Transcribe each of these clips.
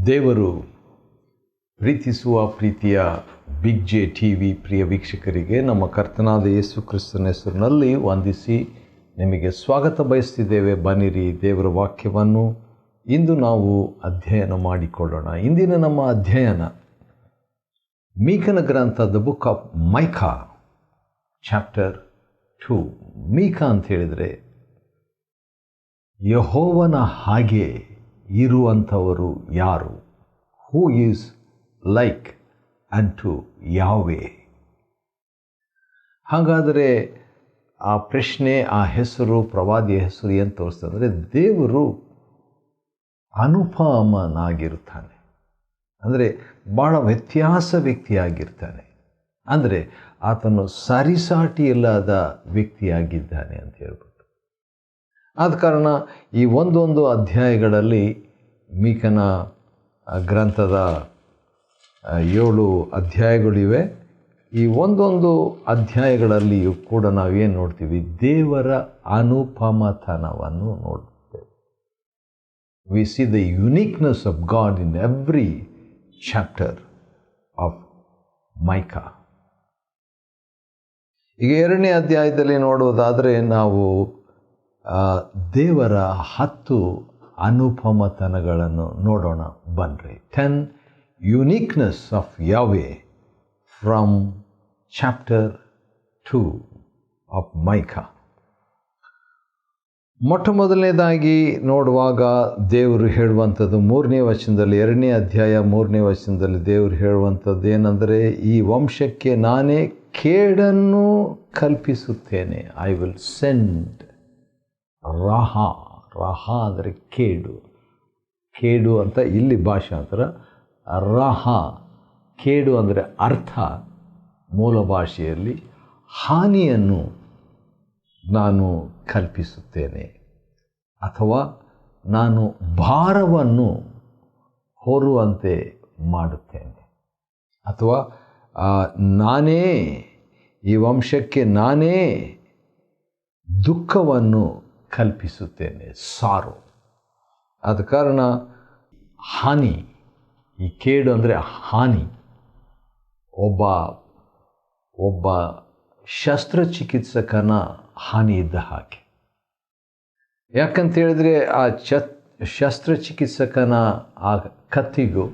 ದೇವರು ಪ್ರೀತಿಸುವ ಪ್ರೀತಿಯ ಬಿಗ್ ಜೆ ಟಿ ವಿ ಪ್ರಿಯ ವೀಕ್ಷಕರಿಗೆ ನಮ್ಮ ಕರ್ತನಾದ ಯೇಸು ಕ್ರಿಸ್ತನ ಹೆಸರಿನಲ್ಲಿ ವಂದಿಸಿ ನಿಮಗೆ ಸ್ವಾಗತ ಬಯಸ್ತಿದ್ದೇವೆ. ಬನ್ನಿರಿ, ದೇವರ ವಾಕ್ಯವನ್ನು ಇಂದು ನಾವು ಅಧ್ಯಯನ ಮಾಡಿಕೊಳ್ಳೋಣ. ಇಂದಿನ ನಮ್ಮ ಅಧ್ಯಯನ ಮೀಕನ ಗ್ರಂಥ the book of mica chapter 2. Micah ಅಂತ ಹೇಳಿದರೆ ಯೆಹೋವನ ಹಾಗೆ ಇರುವಂಥವರು ಯಾರು? ಹೂ ಈಸ್ ಲೈಕ್ ಅಂಟು ಯಾವೆ? ಹಾಗಾದರೆ ಆ ಪ್ರಶ್ನೆ, ಆ ಹೆಸರು, ಪ್ರವಾದಿಯ ಹೆಸರು ಏನು ತೋರಿಸ್ತದೆ ಅಂದರೆ, ದೇವರು ಅನುಪಮನಾಗಿರುತ್ತಾನೆ. ಅಂದರೆ ಭಾಳ ವ್ಯತ್ಯಾಸ ವ್ಯಕ್ತಿಯಾಗಿರ್ತಾನೆ. ಅಂದರೆ ಆತನು ಸರಿಸಾಟಿ ಇಲ್ಲದ ವ್ಯಕ್ತಿಯಾಗಿದ್ದಾನೆ ಅಂತ ಹೇಳ್ಬಿಟ್ಟು. ಆದ ಕಾರಣ ಈ ಒಂದೊಂದು ಅಧ್ಯಾಯಗಳಲ್ಲಿ, ಮೀಕನ ಗ್ರಂಥದ 7 ಅಧ್ಯಾಯಗಳಿವೆ. ಈ ಒಂದೊಂದು ಅಧ್ಯಾಯಗಳಲ್ಲಿಯೂ ಕೂಡ ನಾವೇನು ನೋಡ್ತೀವಿ? ದೇವರ ಅನುಪಮತನವನ್ನು ನೋಡ್ತೇವೆ. We see the uniqueness of God in every chapter of Micah. ಈಗ 2ನೇ ಅಧ್ಯಾಯದಲ್ಲಿ ನೋಡುವುದಾದರೆ ನಾವು ದೇವರ 10 ಅನುಪಮತನಗಳನ್ನು ನೋಡೋಣ. ಬನ್ರಿ, 10 uniqueness of Yahweh from chapter 2 of Micah. ಮೊಟ್ಟ ಮೊದಲನೇದಾಗಿ ನೋಡುವಾಗ ದೇವರು ಹೇಳುವಂಥದ್ದು 3ನೇ ವಚನದಲ್ಲಿ, 2ನೇ ಅಧ್ಯಾಯ 3ನೇ ವಚನದಲ್ಲಿ ದೇವರು ಹೇಳುವಂಥದ್ದು ಏನಂದರೆ, ಈ ವಂಶಕ್ಕೆ ನಾನೇ ಕೇಡನ್ನು ಕಲ್ಪಿಸುತ್ತೇನೆ. ಐ ವಿಲ್ ಸೆಂಡ್ ರಹ. ರಹ ಅಂದರೆ ಕೇಡು. ಕೇಡು ಅಂತ ಇಲ್ಲಿ ಭಾಷಾಂತರ. ರಹ, ಕೇಡು ಅಂದರೆ ಅರ್ಥ ಮೂಲ ಭಾಷೆಯಲ್ಲಿ ಹಾನಿಯನ್ನು ನಾನು ಕಲ್ಪಿಸುತ್ತೇನೆ, ಅಥವಾ ನಾನು ಭಾರವನ್ನು ಹೊರುವಂತೆ ಮಾಡುತ್ತೇನೆ, ಅಥವಾ ನಾನೇ ಈ ವಂಶಕ್ಕೆ ನಾನೇ ದುಃಖವನ್ನು ಕಲ್ಪಿಸುತ್ತೇನೆ, ಸಾರು. ಆದ ಕಾರಣ ಹಾನಿ, ಈ ಕೇಡು ಅಂದರೆ ಹಾನಿ. ಒಬ್ಬ ಶಸ್ತ್ರಚಿಕಿತ್ಸಕನ ಹಾನಿ ಇದ್ದ ಹಾಗೆ. ಯಾಕಂತೇಳಿದ್ರೆ ಆ ಶಸ್ತ್ರಚಿಕಿತ್ಸಕನ ಆ ಕತ್ತಿಗೂ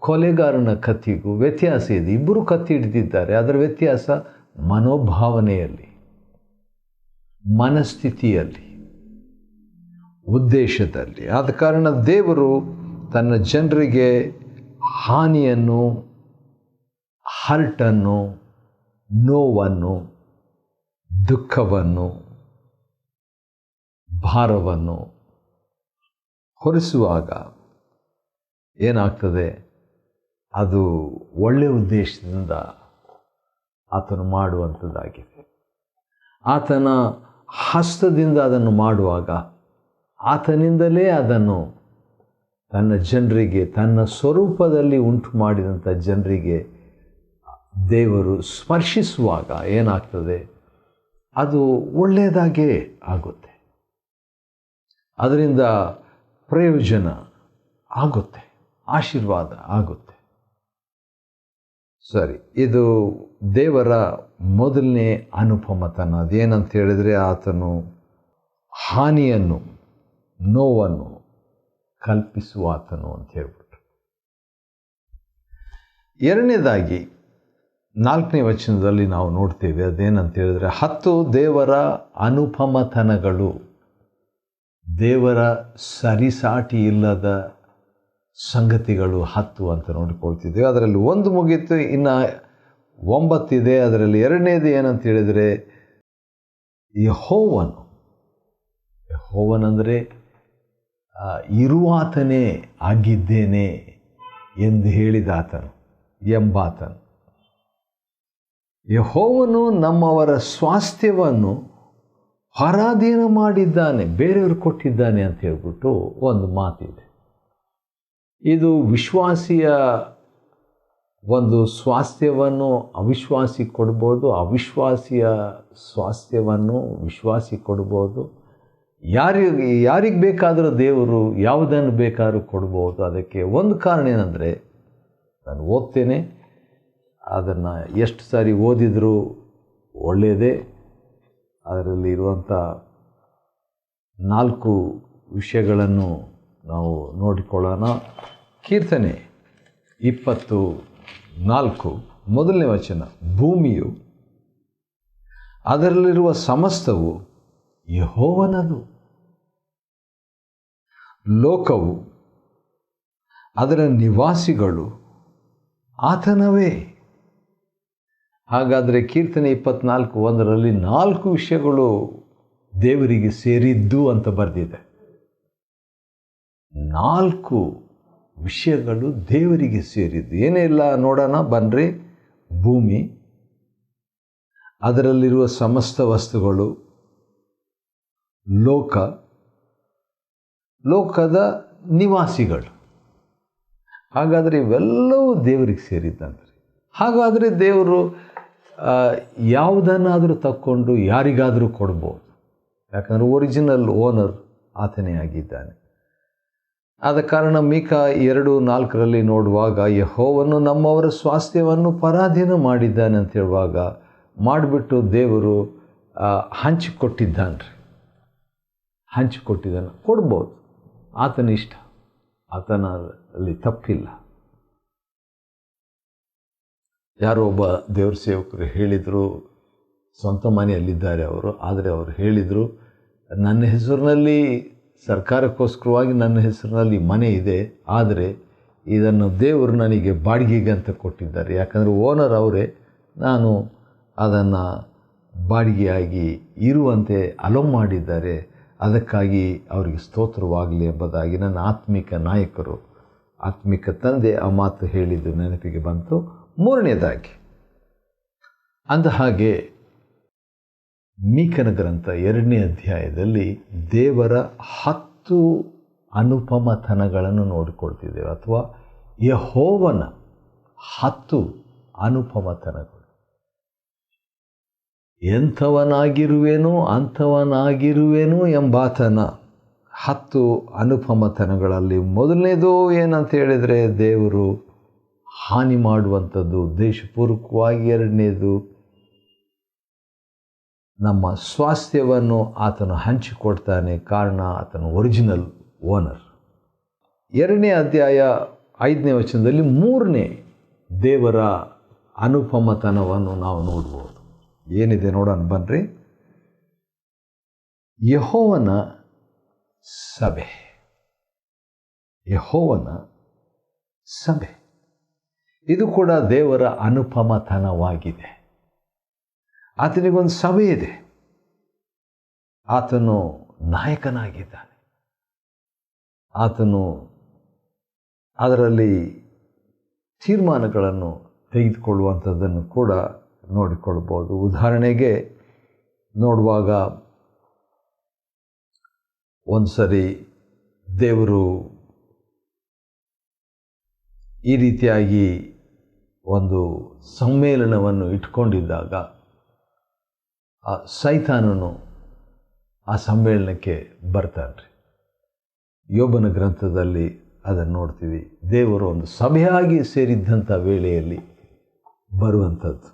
ಕೊಲೆಗಾರನ ಕತ್ತಿಗೂ ವ್ಯತ್ಯಾಸ ಇದೆ. ಇಬ್ಬರು ಕತ್ತಿ ಹಿಡಿದಿದ್ದಾರೆ. ಅದರ ವ್ಯತ್ಯಾಸ ಮನೋಭಾವನೆಯಲ್ಲಿ, ಮನಸ್ಥಿತಿಯಲ್ಲಿ, ಉದ್ದೇಶದಲ್ಲಿ. ಆದ ಕಾರಣ ದೇವರು ತನ್ನ ಜನರಿಗೆ ಹಾನಿಯನ್ನು, ಹರ್ಟನ್ನು, ನೋವನ್ನು, ದುಃಖವನ್ನು, ಭಾರವನ್ನು ಹೊರಿಸುವಾಗ ಏನಾಗ್ತದೆ? ಅದು ಒಳ್ಳೆಯ ಉದ್ದೇಶದಿಂದ ಆತನು ಮಾಡುವಂಥದ್ದಾಗಿದೆ. ಆತನ ಹಸ್ತದಿಂದ ಅದನ್ನು ಮಾಡುವಾಗ, ಆತನಿಂದಲೇ ಅದನ್ನು ತನ್ನ ಜನರಿಗೆ, ತನ್ನ ಸ್ವರೂಪದಲ್ಲಿ ಉಂಟು ಮಾಡಿದಂಥ ಜನರಿಗೆ ದೇವರು ಸ್ಪರ್ಶಿಸುವಾಗ ಏನಾಗ್ತದೆ? ಅದು ಒಳ್ಳೆಯದಾಗೇ ಆಗುತ್ತೆ. ಅದರಿಂದ ಪ್ರಯೋಜನ ಆಗುತ್ತೆ, ಆಶೀರ್ವಾದ ಆಗುತ್ತೆ. ಸರಿ, ಇದು ದೇವರ ಮೊದಲನೇ ಅನುಪಮತನ. ಅದೇನಂತ ಹೇಳಿದರೆ, ಆತನು ಹಾನಿಯನ್ನು, ನೋವನ್ನು ಕಲ್ಪಿಸುವ ಆತನು ಅಂತ ಹೇಳ್ಬಿಟ್ಟು. 2ನೇದಾಗಿ 4ನೇ ವಚನದಲ್ಲಿ ನಾವು ನೋಡ್ತೇವೆ. ಅದೇನಂತ ಹೇಳಿದರೆ, 10 ದೇವರ ಅನುಪಮತನಗಳು, ದೇವರ ಸರಿಸಾಟಿ ಇಲ್ಲದ ಸಂಗತಿಗಳು 10 ಅಂತ ನೋಡಿಕೊಳ್ತಿದ್ದೇವೆ. ಅದರಲ್ಲಿ 1 ಮುಗೀತು, ಇನ್ನು 9 ಇದೆ. ಅದರಲ್ಲಿ 2ನೇದು ಏನಂತ ಹೇಳಿದರೆ, ಯೆಹೋವನೆಂದರೆ ಇರುವಾತನೇ ಆಗಿದ್ದೇನೆ ಎಂದು ಹೇಳಿದ ಆತನು ಎಂಬಾತನು. ಯೆಹೋವನು ನಮ್ಮವರ ಸ್ವಾಸ್ಥ್ಯವನ್ನು ಪರಾಧೀನ ಮಾಡಿದ್ದಾನೆ, ಬೇರೆಯವರು ಕೊಟ್ಟಿದ್ದಾನೆ ಅಂತ ಹೇಳ್ಬಿಟ್ಟು ಒಂದು ಮಾತಿದೆ. ಇದು ವಿಶ್ವಾಸಿಯ ಒಂದು ಸ್ವಾಸ್ಥ್ಯವನ್ನು ಅವಿಶ್ವಾಸಿ ಕೊಡ್ಬೋದು, ಅವಿಶ್ವಾಸಿಯ ಸ್ವಾಸ್ಥ್ಯವನ್ನು ವಿಶ್ವಾಸಿ ಕೊಡ್ಬೋದು. ಯಾರಿಗೆ ಬೇಕಾದರೂ ದೇವರು ಯಾವುದನ್ನು ಬೇಕಾದರೂ ಕೊಡ್ಬೋದು. ಅದಕ್ಕೆ ಒಂದು ಕಾರಣ ಏನಂದರೆ, ನಾನು ಓದ್ತೇನೆ, ಅದನ್ನು ಎಷ್ಟು ಸಾರಿ ಓದಿದರೂ ಒಳ್ಳೆಯದೇ. ಅದರಲ್ಲಿ ಇರುವಂಥ 4 ವಿಷಯಗಳನ್ನು ನಾವು ನೋಡಿಕೊಳ್ಳೋಣ. ಕೀರ್ತನೆ 24 ಮೊದಲನೇ ವಚನ, ಭೂಮಿಯು ಅದರಲ್ಲಿರುವ ಸಮಸ್ತವು ಯೆಹೋವನದು, ಲೋಕವು ಅದರ ನಿವಾಸಿಗಳು ಆತನವೇ. ಹಾಗಾದರೆ ಕೀರ್ತನೆ 24:1 4 ವಿಷಯಗಳು ದೇವರಿಗೆ ಸೇರಿದ್ದು ಅಂತ ಬರೆದಿದೆ. 4 ವಿಷಯಗಳು ದೇವರಿಗೆ ಸೇರಿದ್ದು. ಏನೆಲ್ಲ ನೋಡೋಣ ಬನ್ನಿರಿ. ಭೂಮಿ, ಅದರಲ್ಲಿರುವ ಸಮಸ್ತ ವಸ್ತುಗಳು, ಲೋಕದ ನಿವಾಸಿಗಳು. ಹಾಗಾದರೆ ಇವೆಲ್ಲವೂ ದೇವರಿಗೆ ಸೇರಿದ್ದಂತೆ. ಹಾಗಾದರೆ ದೇವರು ಯಾವುದನ್ನಾದರೂ ತಕ್ಕೊಂಡು ಯಾರಿಗಾದರೂ ಕೊಡ್ಬೋದು. ಯಾಕಂದರೆ ಒರಿಜಿನಲ್ ಓನರ್ ಆತನೇ ಆಗಿದ್ದಾನೆ. ಆದ ಕಾರಣ ಮೀಕಾ 2:4 ನೋಡುವಾಗ, ಯೆಹೋವನು ನಮ್ಮವರ ಸ್ವಾಸ್ಥ್ಯವನ್ನು ಪರಾಧೀನ ಮಾಡಿದ್ದಾನೆ ಅಂತ ಹೇಳುವಾಗ ಮಾಡಿಬಿಟ್ಟು ದೇವರು ಹಂಚಿಕೊಟ್ಟಿದ್ದಾನೆ. ಕೊಡ್ಬೋದು, ಆತನ ಇಷ್ಟ, ಆತನಲ್ಲಿ ತಪ್ಪಿಲ್ಲ. ಯಾರೋ ಒಬ್ಬ ದೇವ್ರ ಸೇವಕರು ಹೇಳಿದರು, ಸ್ವಂತ ಮನೆಯಲ್ಲಿದ್ದಾರೆ ಅವರು, ಆದರೆ ಅವರು ಹೇಳಿದರು, ನನ್ನ ಹೆಸರಿನಲ್ಲಿ ಸರ್ಕಾರಕ್ಕೋಸ್ಕರವಾಗಿ ನನ್ನ ಹೆಸರಿನಲ್ಲಿ ಮನೆ ಇದೆ, ಆದರೆ ಇದನ್ನು ದೇವರು ನನಗೆ ಬಾಡಿಗೆಗೆ ಅಂತ ಕೊಟ್ಟಿದ್ದಾರೆ. ಯಾಕಂದರೆ ಓನರ್ ಅವರೇ, ನಾನು ಅದನ್ನು ಬಾಡಿಗೆಯಾಗಿ ಇರುವಂತೆ ಅಲೋ ಮಾಡಿದ್ದಾರೆ, ಅದಕ್ಕಾಗಿ ಅವರಿಗೆ ಸ್ತೋತ್ರವಾಗಲಿ ಎಂಬುದಾಗಿ ನನ್ನ ಆತ್ಮಿಕ ನಾಯಕರು, ಆತ್ಮಿಕ ತಂದೆ ಆ ಮಾತು ಹೇಳಿದ್ದು ನೆನಪಿಗೆ ಬಂತು. 3ನೇದಾಗಿ, ಅಂದ ಹಾಗೆ ಮೀಕನ ಗ್ರಂಥ 2ನೇ ಅಧ್ಯಾಯದಲ್ಲಿ ದೇವರ 10 ಅನುಪಮತನಗಳನ್ನು ನೋಡಿಕೊಳ್ತಿದ್ದೇವೆ, ಅಥವಾ ಯೆಹೋವನ 10 ಅನುಪಮತನಗಳು. ಎಂಥವನಾಗಿರುವೆನೋ ಅಂಥವನಾಗಿರುವೆನು ಎಂಬಾತನ 10 ಅನುಪಮತನಗಳಲ್ಲಿ ಮೊದಲನೇದು ಏನಂತ ಹೇಳಿದರೆ ದೇವರು ಹಾನಿ ಮಾಡುವಂಥದ್ದು ಉದ್ದೇಶಪೂರ್ವಕವಾಗಿ. 2ನೇದು ನಮ್ಮ ಸ್ವಾಸ್ಥ್ಯವನ್ನು ಆತನು ಹಂಚಿಕೊಡ್ತಾನೆ, ಕಾರಣ ಆತನು ಒರಿಜಿನಲ್ ಓನರ್. 2ನೇ ಅಧ್ಯಾಯ 5ನೇ ವಚನದಲ್ಲಿ 3ನೇ ದೇವರ ಅನುಪಮತನವನ್ನು ನಾವು ನೋಡ್ಬೋದು. ಏನಿದೆ ನೋಡೋಣ ಬನ್ನಿರಿ. ಯೆಹೋವನ ಸಭೆ. ಇದು ಕೂಡ ದೇವರ ಅನುಪಮತನವಾಗಿದೆ. ಆತನಿಗೊಂದು ಸಭೆ ಇದೆ, ಆತನು ನಾಯಕನಾಗಿದ್ದಾನೆ, ಆತನು ಅದರಲ್ಲಿ ತೀರ್ಮಾನಗಳನ್ನು ತೆಗೆದುಕೊಳ್ಳುವಂಥದ್ದನ್ನು ಕೂಡ ನೋಡಿಕೊಳ್ಬೋದು. ಉದಾಹರಣೆಗೆ ನೋಡುವಾಗ, ಒಂದು ಸರಿ ದೇವರು ಈ ರೀತಿಯಾಗಿ ಒಂದು ಸಮ್ಮೇಳನವನ್ನು ಇಟ್ಕೊಂಡಿದ್ದಾಗ ಸೈತಾನನು ಆ ಸಮ್ಮೇಳನಕ್ಕೆ ಬರ್ತಾನೆ. ಯೋಬನ ಗ್ರಂಥದಲ್ಲಿ ಅದನ್ನು ನೋಡ್ತೀವಿ. ದೇವರು ಒಂದು ಸಭೆಯಾಗಿ ಸೇರಿದ್ದಂಥ ವೇಳೆಯಲ್ಲಿ ಬರುವಂಥದ್ದು.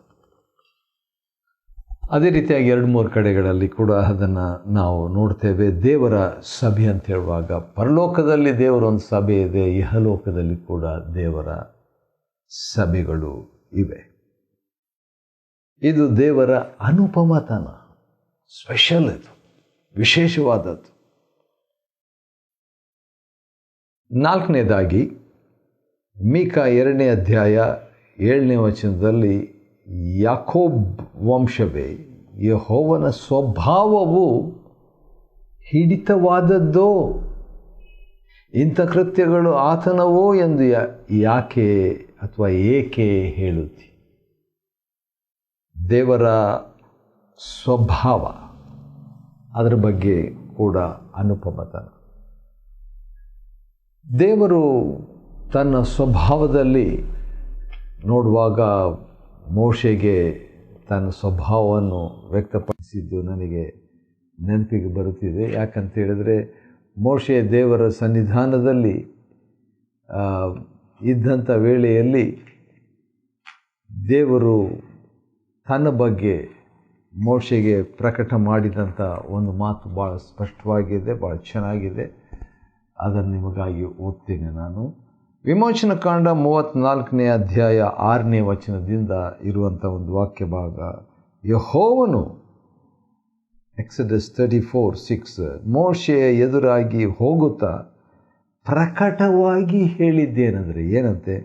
ಅದೇ ರೀತಿಯಾಗಿ 2-3 ಕಡೆಗಳಲ್ಲಿ ಕೂಡ ಅದನ್ನು ನಾವು ನೋಡ್ತೇವೆ. ದೇವರ ಸಭೆ ಅಂತ ಹೇಳುವಾಗ ಪರಲೋಕದಲ್ಲಿ ದೇವರ ಒಂದು ಸಭೆ ಇದೆ, ಇಹಲೋಕದಲ್ಲಿ ಕೂಡ ದೇವರ ಸಭೆಗಳು ಇವೆ. ಇದು ದೇವರ ಅನುಪಮತನ, ಸ್ಪೆಷಲ್, ಇದು ವಿಶೇಷವಾದದ್ದು. 4ನೇದಾಗಿ ಮೀಕಾ 2ನೇ ಅಧ್ಯಾಯ 7ನೇ ವಚನದಲ್ಲಿ, ಯಾಕೋಬ್ ವಂಶವೇ, ಯೆಹೋವನ ಸ್ವಭಾವವು ಹಿಡಿತವಾದದ್ದೋ, ಇಂಥ ಕೃತ್ಯಗಳು ಆತನವೋ ಎಂದು ಯಾಕೆ ಅಥವಾ ಏಕೆ ಹೇಳುತ್ತಿ. ದೇವರ ಸ್ವಭಾವ, ಅದರ ಬಗ್ಗೆ ಕೂಡ ಅನುಪಮತನ. ದೇವರು ತನ್ನ ಸ್ವಭಾವದಲ್ಲಿ ನೋಡುವಾಗ ಮೋಶೆಗೆ ತನ್ನ ಸ್ವಭಾವವನ್ನು ವ್ಯಕ್ತಪಡಿಸಿದ್ದು ನನಗೆ ನೆನಪಿಗೆ ಬರುತ್ತಿದೆ. ಯಾಕಂತ ಹೇಳಿದರೆ ಮೋಶೆ ದೇವರ ಸನ್ನಿಧಾನದಲ್ಲಿ ಇದ್ದಂಥ ವೇಳೆಯಲ್ಲಿ ದೇವರು ತನ್ನ ಬಗ್ಗೆ ಮೋಶೆಗೆ ಪ್ರಕಟ ಮಾಡಿದಂಥ ಒಂದು ಮಾತು ಭಾಳ ಸ್ಪಷ್ಟವಾಗಿದೆ, ಭಾಳ ಚೆನ್ನಾಗಿದೆ. ಅದನ್ನು ನಿಮಗಾಗಿ ಓದ್ತೇನೆ ನಾನು. ವಿಮೋಚನಕಾಂಡ 34ನೇ ಅಧ್ಯಾಯ 6ನೇ ವಚನದಿಂದ ಇರುವಂಥ ಒಂದು ವಾಕ್ಯ ಭಾಗ. ಯೆಹೋವನು ಎಕ್ಸಡಸ್ 34:6 ಮೋಶೆಯ ಎದುರಾಗಿ ಹೋಗುತ್ತಾ ಪ್ರಕಟವಾಗಿ ಹೇಳಿದ್ದೇನೆಂದರೆ ಏನಂತೆ?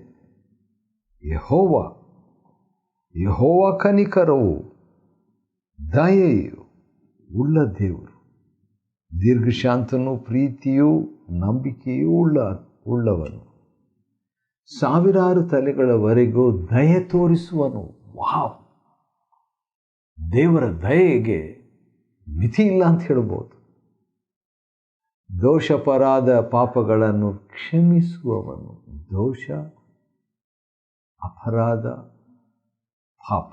ಯೆಹೋವ ಕನಿಕರವು ದಯೆಯು ಉಳ್ಳ ದೇವರು, ದೀರ್ಘಶಾಂತನು, ಪ್ರೀತಿಯೂ ನಂಬಿಕೆಯೂ ಉಳ್ಳವನು, ಸಾವಿರಾರು ತಲೆಗಳವರೆಗೂ ದಯೆ ತೋರಿಸುವನು. ವಾವ್! ದೇವರ ದಯೆಗೆ ಮಿತಿ ಇಲ್ಲ ಅಂತ ಹೇಳ್ಬೋದು. ದೋಷಪರಾಧ ಪಾಪಗಳನ್ನು ಕ್ಷಮಿಸುವವನು. ದೋಷ, ಅಪರಾಧ, ಪಾಪ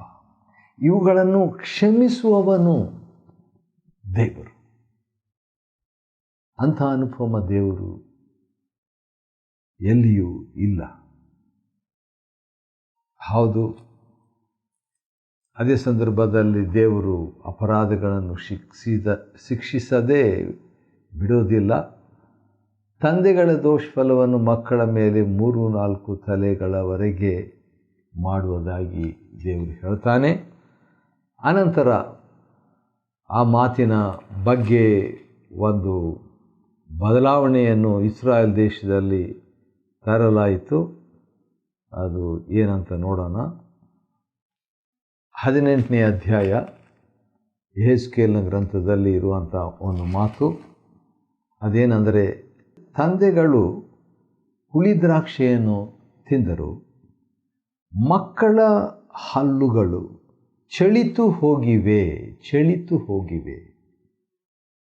ಇವುಗಳನ್ನು ಕ್ಷಮಿಸುವವನು ದೇವರು. ಅಂಥ ಅನುಪಮ ದೇವರು ಎಲ್ಲಿಯೂ ಇಲ್ಲ. ಹೌದು, ಅದೇ ಸಂದರ್ಭದಲ್ಲಿ ದೇವರು ಅಪರಾಧಗಳನ್ನು ಶಿಕ್ಷಿಸದೇ ಬಿಡೋದಿಲ್ಲ. ತಂದೆಗಳ ದೋಷಫಲವನ್ನು ಮಕ್ಕಳ ಮೇಲೆ 3-4 ತಲೆಗಳವರೆಗೆ ಮಾಡುವುದಾಗಿ ದೇವರು ಹೇಳ್ತಾನೆ. ಅನಂತರ ಆ ಮಾತಿನ ಬಗ್ಗೆ ಒಂದು ಬದಲಾವಣೆಯನ್ನು ಇಸ್ರಾಯೇಲ್ ದೇಶದಲ್ಲಿ ತರಲಾಯಿತು. ಅದು ಏನಂತ ನೋಡೋಣ. 18ನೇ ಅಧ್ಯಾಯ ಯೆಹೆಜ್ಕೇಲನ ಗ್ರಂಥದಲ್ಲಿ ಇರುವಂಥ ಒಂದು ಮಾತು. ಅದೇನೆಂದರೆ, ತಂದೆಗಳು ಹುಳಿ ದ್ರಾಕ್ಷಿಯನ್ನು ತಿಂದರು, ಮಕ್ಕಳ ಹಲ್ಲುಗಳು ಚಳಿತು ಹೋಗಿವೆ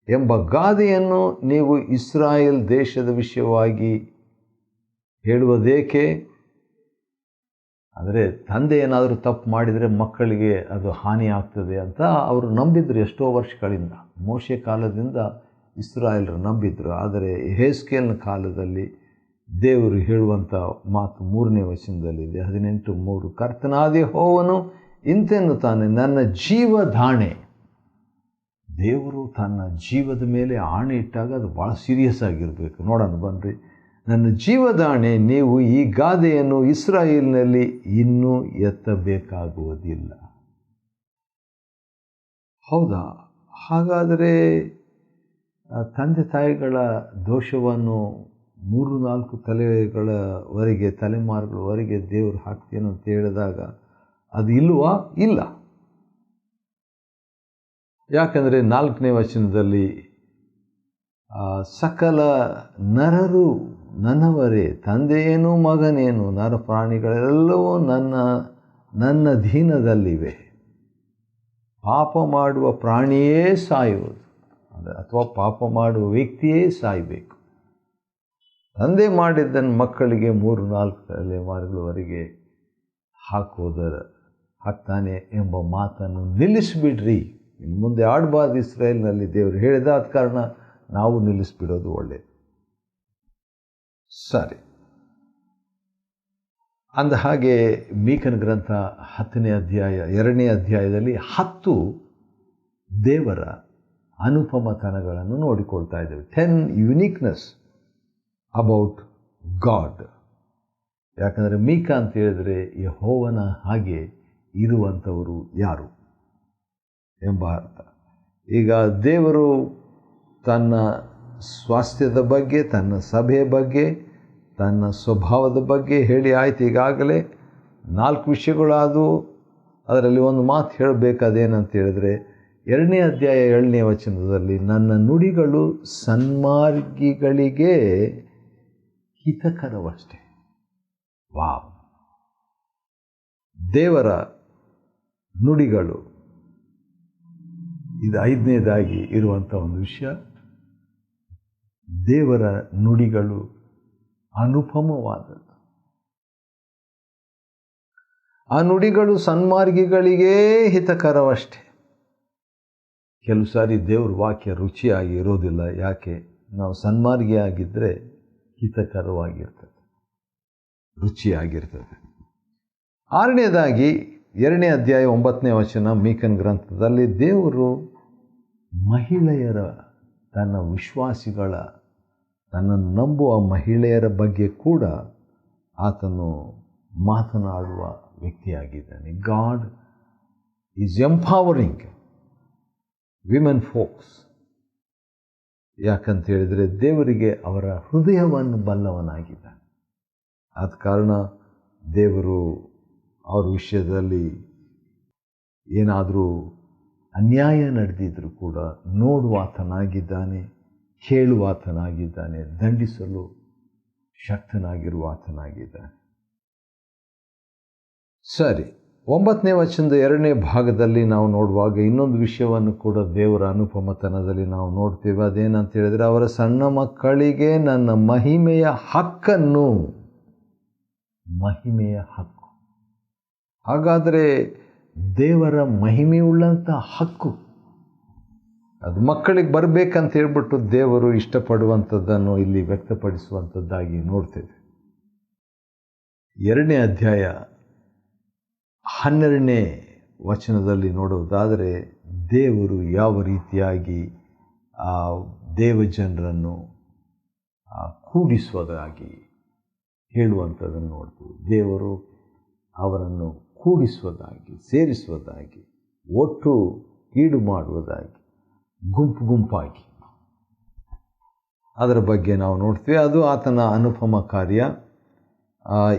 ಎಂಬ ಗಾದೆಯನ್ನು ನೀವು ಇಸ್ರಾಯೇಲ್ ದೇಶದ ವಿಷಯವಾಗಿ ಹೇಳುವುದೇಕೆ? ಅಂದರೆ ತಂದೆ ಏನಾದರೂ ತಪ್ಪು ಮಾಡಿದರೆ ಮಕ್ಕಳಿಗೆ ಅದು ಹಾನಿ ಆಗ್ತದೆ ಅಂತ ಅವರು ನಂಬಿದ್ರು ಎಷ್ಟೋ ವರ್ಷಗಳಿಂದ. ಮೋಶೆ ಕಾಲದಿಂದ ಇಸ್ರಾಯೇಲರು ನಂಬಿದ್ರು. ಆದರೆ ಯೆಹೆಜ್ಕೇಲನ ಕಾಲದಲ್ಲಿ ದೇವರು ಹೇಳುವಂಥ ಮಾತು 3ನೇ ವಚನದಲ್ಲಿದೆ. 18:3 ಕರ್ತನಾದ ಯೆಹೋವನು ಇಂತೆನ್ನುತ್ತಾನೆ, ನನ್ನ ಜೀವದಾಣೆ. ದೇವರು ತನ್ನ ಜೀವದ ಮೇಲೆ ಆಣೆ ಇಟ್ಟಾಗ ಅದು ಭಾಳ ಸೀರಿಯಸ್ ಆಗಿರಬೇಕು. ನೋಡೋಣ ಬನ್ನಿರಿ. ನನ್ನ ಜೀವದಾಣೆ, ನೀವು ಈ ಗಾದೆಯನ್ನು ಇಸ್ರಾಯೇಲಿನಲ್ಲಿ ಇನ್ನೂ ಎತ್ತಬೇಕಾಗುವುದಿಲ್ಲ. ಹೌದಾ? ಹಾಗಾದರೆ ತಂದೆ ತಾಯಿಗಳ ದೋಷವನ್ನು 3-4 ತಲೆಗಳವರೆಗೆ, ತಲೆಮಾರುಗಳವರೆಗೆ ದೇವರು ಹಾಕ್ತೇನೆ ಅಂತ ಹೇಳಿದಾಗ ಅದು ಇಲ್ವಾ? ಇಲ್ಲ. ಯಾಕಂದರೆ 4ನೇ ವಚನದಲ್ಲಿ ಸಕಲ ನರರು ನನ್ನವರೇ, ತಂದೆಯೇನು ಮಗನೇನು, ನರ ಪ್ರಾಣಿಗಳೆಲ್ಲವೂ ನನ್ನ ಅಧೀನದಲ್ಲಿವೆ. ಪಾಪ ಮಾಡುವ ಪ್ರಾಣಿಯೇ ಸಾಯುವುದು, ಅಥವಾ ಪಾಪ ಮಾಡುವ ವ್ಯಕ್ತಿಯೇ ಸಾಯಬೇಕು. ತಂದೆ ಮಾಡಿದ್ದನ್ನು ಮಕ್ಕಳಿಗೆ 3-4 ತಲೆಮಾರುಗಳವರೆಗೆ ಹಾಕ್ತಾನೆ ಎಂಬ ಮಾತನ್ನು ನಿಲ್ಲಿಸಿಬಿಡ್ರಿ. ಇನ್ನು ಮುಂದೆ ಆಡಬಾರ್ದು ಇಸ್ರಾಯೇಲ್ನಲ್ಲಿ ದೇವರು ಹೇಳಿದ ಆದ ಕಾರಣ ನಾವು ನಿಲ್ಲಿಸಿಬಿಡೋದು ಒಳ್ಳೆಯದು. ಸರಿ. ಅಂದ ಹಾಗೆ ಮೀಕನ ಗ್ರಂಥ 10ನೇ ಅಧ್ಯಾಯ 2ನೇ ಅಧ್ಯಾಯದಲ್ಲಿ 10 ದೇವರ ಅನುಪಮತನಗಳನ್ನು ನೋಡಿಕೊಳ್ತಾ ಇದ್ದೇವೆ. 10 ಯುನೀಕ್ನೆಸ್ ಅಬೌಟ್ ಗಾಡ್. ಯಾಕಂದರೆ ಮೀಕ ಅಂತ ಹೇಳಿದರೆ ಯೆಹೋವನ ಹಾಗೆ ಇರುವಂಥವರು ಯಾರು ಎಂಬ ಅರ್ಥ. ಈಗ ದೇವರು ತನ್ನ ಸ್ವಾಸ್ಥ್ಯದ ಬಗ್ಗೆ, ತನ್ನ ಸಭೆಯ ಬಗ್ಗೆ, ತನ್ನ ಸ್ವಭಾವದ ಬಗ್ಗೆ ಹೇಳಿ ಆಯ್ತು. ಈಗಾಗಲೇ 4 ವಿಷಯಗಳಾದವು. ಅದರಲ್ಲಿ ಒಂದು ಮಾತು ಹೇಳಬೇಕಾದೇನಂತ ಹೇಳಿದರೆ 2ನೇ ಅಧ್ಯಾಯ 7ನೇ ವಚನದಲ್ಲಿ, ನನ್ನ ನುಡಿಗಳು ಸನ್ಮಾರ್ಗಿಗಳಿಗೆ ಹಿತಕರವಷ್ಟೇ. ವಾವ್! ದೇವರ ನುಡಿಗಳು, ಇದು 5ನೇದಾಗಿ ಇರುವಂಥ ಒಂದು ವಿಷಯ. ದೇವರ ನುಡಿಗಳು ಅನುಪಮವಾದದ್ದು. ಆ ನುಡಿಗಳು ಸನ್ಮಾರ್ಗಿಗಳಿಗೇ ಹಿತಕರವಷ್ಟೇ. ಕೆಲವು ಸಾರಿ ದೇವ್ರ ವಾಕ್ಯ ರುಚಿಯಾಗಿ ಇರೋದಿಲ್ಲ. ಯಾಕೆ? ನಾವು ಸನ್ಮಾರ್ಗಿಯಾಗಿದ್ದರೆ ಹಿತಕರವಾಗಿರ್ತದೆ, ರುಚಿಯಾಗಿರ್ತದೆ. 6ನೇದಾಗಿ 2ನೇ ಅಧ್ಯಾಯ 9ನೇ ವಚನ ಮೀಕನ ಗ್ರಂಥದಲ್ಲಿ ದೇವರು ಮಹಿಳೆಯರ, ತನ್ನ ವಿಶ್ವಾಸಿಗಳ, ತನ್ನನ್ನು ನಂಬುವ ಮಹಿಳೆಯರ ಬಗ್ಗೆ ಕೂಡ ಆತನು ಮಾತನಾಡುವ ವ್ಯಕ್ತಿಯಾಗಿದ್ದಾನೆ. God is empowering women folks. ಯಾಕಂತ ಹೇಳಿದರೆ ದೇವರಿಗೆ ಅವರ ಹೃದಯವನ್ನು ಬಲ್ಲವನಾಗಿದ್ದಾನೆ. ಆದ ಕಾರಣ ದೇವರು ಅವ್ರ ವಿಷಯದಲ್ಲಿ ಏನಾದರೂ ಅನ್ಯಾಯ ನಡೆದಿದ್ದರೂ ಕೂಡ ನೋಡುವಾತನಾಗಿದ್ದಾನೆ, ಕೇಳುವಾತನಾಗಿದ್ದಾನೆ, ದಂಡಿಸಲು ಶಕ್ತನಾಗಿರುವಾತನಾಗಿದ್ದಾನೆ. ಸರಿ, 9ನೇ ವಚನದ 2ನೇ ಭಾಗದಲ್ಲಿ ನಾವು ನೋಡುವಾಗ ಇನ್ನೊಂದು ವಿಷಯವನ್ನು ಕೂಡ ದೇವರ ಅನುಪಮತನದಲ್ಲಿ ನಾವು ನೋಡ್ತೇವೆ. ಅದೇನಂತ ಹೇಳಿದರೆ, ಅವರ ಸಣ್ಣ ಮಕ್ಕಳಿಗೆ ನನ್ನ ಮಹಿಮೆಯ ಹಕ್ಕನ್ನು. ಮಹಿಮೆಯ ಹಕ್ಕು. ಹಾಗಾದರೆ ದೇವರ ಮಹಿಮೆಯುಳ್ಳಂಥ ಹಕ್ಕು ಅದು ಮಕ್ಕಳಿಗೆ ಬರಬೇಕಂತ ಹೇಳ್ಬಿಟ್ಟು ದೇವರು ಇಷ್ಟಪಡುವಂಥದ್ದನ್ನು ಇಲ್ಲಿ ವ್ಯಕ್ತಪಡಿಸುವಂಥದ್ದಾಗಿ ನೋಡ್ತೇವೆ. 2ನೇ ಅಧ್ಯಾಯ 12ನೇ ವಚನದಲ್ಲಿ ನೋಡುವುದಾದರೆ ದೇವರು ಯಾವ ರೀತಿಯಾಗಿ ಆ ದೇವಜನರನ್ನು ಕೂಡಿಸುವುದಾಗಿ ಹೇಳುವಂಥದ್ದನ್ನು ನೋಡ್ತೀವಿ. ದೇವರು ಅವರನ್ನು ಕೂಡಿಸುವುದಾಗಿ, ಸೇರಿಸುವುದಾಗಿ, ಒಟ್ಟು ಈಡು ಮಾಡುವುದಾಗಿ, ಗುಂಪು ಗುಂಪಾಗಿ, ಅದರ ಬಗ್ಗೆ ನಾವು ನೋಡ್ತೀವಿ. ಅದು ಆತನ ಅನುಪಮ ಕಾರ್ಯ.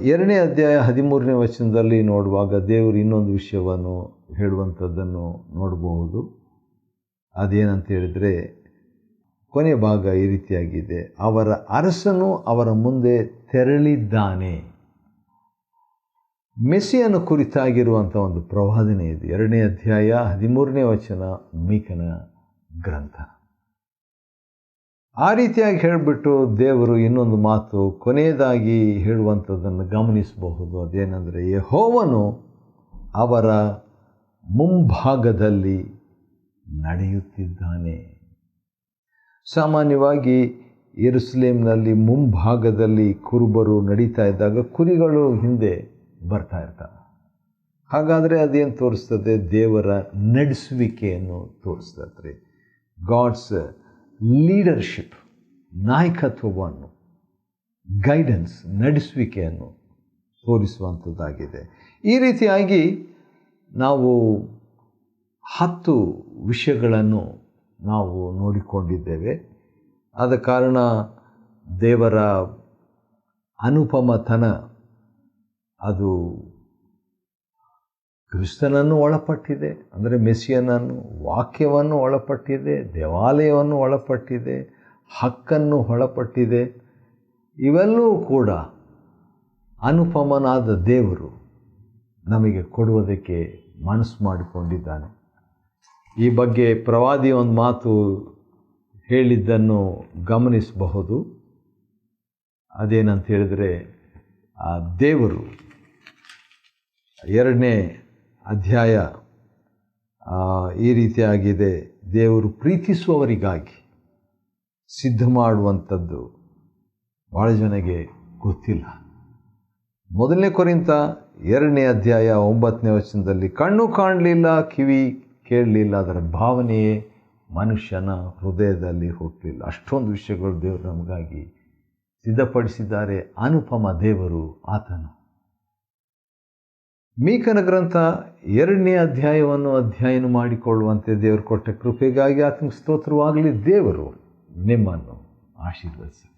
2ನೇ ಅಧ್ಯಾಯ 13ನೇ ವಚನದಲ್ಲಿ ನೋಡುವಾಗ ದೇವರು ಇನ್ನೊಂದು ವಿಷಯವನ್ನು ಹೇಳುವಂಥದ್ದನ್ನು ನೋಡಬಹುದು. ಅದೇನಂತ ಹೇಳಿದರೆ, ಕೊನೆಯ ಭಾಗ ಈ ರೀತಿಯಾಗಿದೆ, ಅವರ ಅರಸನು ಅವರ ಮುಂದೆ ತೆರಳಿದ್ದಾನೆ. ಮೆಸ್ಸಿಯನ ಕುರಿತಾಗಿರುವಂಥ ಒಂದು ಪ್ರವಾದನೆ ಇದೆ. 2ನೇ ಅಧ್ಯಾಯ 13ನೇ ವಚನ ಮೀಕನ ಗ್ರಂಥ. ಆ ರೀತಿಯಾಗಿ ಹೇಳಿಬಿಟ್ಟು ದೇವರು ಇನ್ನೊಂದು ಮಾತು ಕೊನೆಯದಾಗಿ ಹೇಳುವಂಥದ್ದನ್ನು ಗಮನಿಸಬಹುದು. ಅದೇನೆಂದರೆ, ಯೆಹೋವನು ಅವರ ಮುಂಭಾಗದಲ್ಲಿ ನಡೆಯುತ್ತಿದ್ದಾನೆ. ಸಾಮಾನ್ಯವಾಗಿ ಯೆರೂಸಲೇಮಿನಲ್ಲಿ ಮುಂಭಾಗದಲ್ಲಿ ಕುರುಬರು ನಡೀತಾ ಇದ್ದಾಗ ಕುರಿಗಳು ಹಿಂದೆ ಬರ್ತಾ ಇರ್ತವೆ. ಹಾಗಾದರೆ ಅದೇನು ತೋರಿಸ್ತದೆ? ದೇವರ ನಡೆಸುವಿಕೆಯನ್ನು ತೋರಿಸ್ತದೆ. ಗಾಡ್ಸ್ ಲೀಡರ್ಶಿಪ್, ನಾಯಕತ್ವವನ್ನು, ಗೈಡೆನ್ಸ್, ನಡೆಸುವಿಕೆಯನ್ನು ತೋರಿಸುವಂಥದ್ದಾಗಿದೆ. ಈ ರೀತಿಯಾಗಿ ನಾವು 10 ವಿಷಯಗಳನ್ನು ನಾವು ನೋಡಿಕೊಂಡಿದ್ದೇವೆ. ಆದ ಕಾರಣ ದೇವರ ಅನುಪಮತನ ಅದು ಕ್ರಿಸ್ತನನ್ನು ಒಳಪಟ್ಟಿದೆ, ಅಂದರೆ ಮೆಸ್ಸಿಯನನ್ನು, ವಾಕ್ಯವನ್ನು ಒಳಪಟ್ಟಿದೆ, ದೇವಾಲಯವನ್ನು ಒಳಪಟ್ಟಿದೆ, ಹಕ್ಕನ್ನು ಒಳಪಟ್ಟಿದೆ. ಇವೆಲ್ಲವೂ ಕೂಡ ಅನುಪಮನಾದ ದೇವರು ನಮಗೆ ಕೊಡುವುದಕ್ಕೆ ಮನಸ್ಸು ಮಾಡಿಕೊಂಡಿದ್ದಾನೆ. ಈ ಬಗ್ಗೆ ಪ್ರವಾದಿ ಒಂದು ಮಾತು ಹೇಳಿದ್ದನ್ನು ಗಮನಿಸಬಹುದು. ಅದೇನಂತ ಹೇಳಿದರೆ, ಆ ದೇವರು 2ನೇ ಅಧ್ಯಾಯ ಈ ರೀತಿಯಾಗಿದೆ, ದೇವರು ಪ್ರೀತಿಸುವವರಿಗಾಗಿ ಸಿದ್ಧ ಮಾಡುವಂಥದ್ದು ಭಾಳ ಜನಗೆ ಗೊತ್ತಿಲ್ಲ. 1ನೇ ಕೊರಿಂಥ 2ನೇ ಅಧ್ಯಾಯ 9ನೇ ವಚನದಲ್ಲಿ, ಕಣ್ಣು ಕಾಣಲಿಲ್ಲ, ಕಿವಿ ಕೇಳಲಿಲ್ಲ, ಅದರ ಭಾವನೆಯೇ ಮನುಷ್ಯನ ಹೃದಯದಲ್ಲಿ ಹುಟ್ಟಲಿಲ್ಲ. ಅಷ್ಟೊಂದು ವಿಷಯಗಳು ದೇವರು ನಮಗಾಗಿ ಸಿದ್ಧಪಡಿಸಿದ್ದಾರೆ. ಅನುಪಮ ದೇವರು ಆತನು. ಮೀಕನ ಗ್ರಂಥ 2ನೇ ಅಧ್ಯಾಯವನ್ನು ಅಧ್ಯಯನ ಮಾಡಿಕೊಳ್ಳುವಂತೆ ದೇವರು ಕೊಟ್ಟ ಕೃಪೆಗಾಗಿ ಆತನಿಗೆ ಸ್ತೋತ್ರವಾಗಲಿ. ದೇವರು ನಿಮ್ಮನ್ನು ಆಶೀರ್ವದಿಸಲಿ.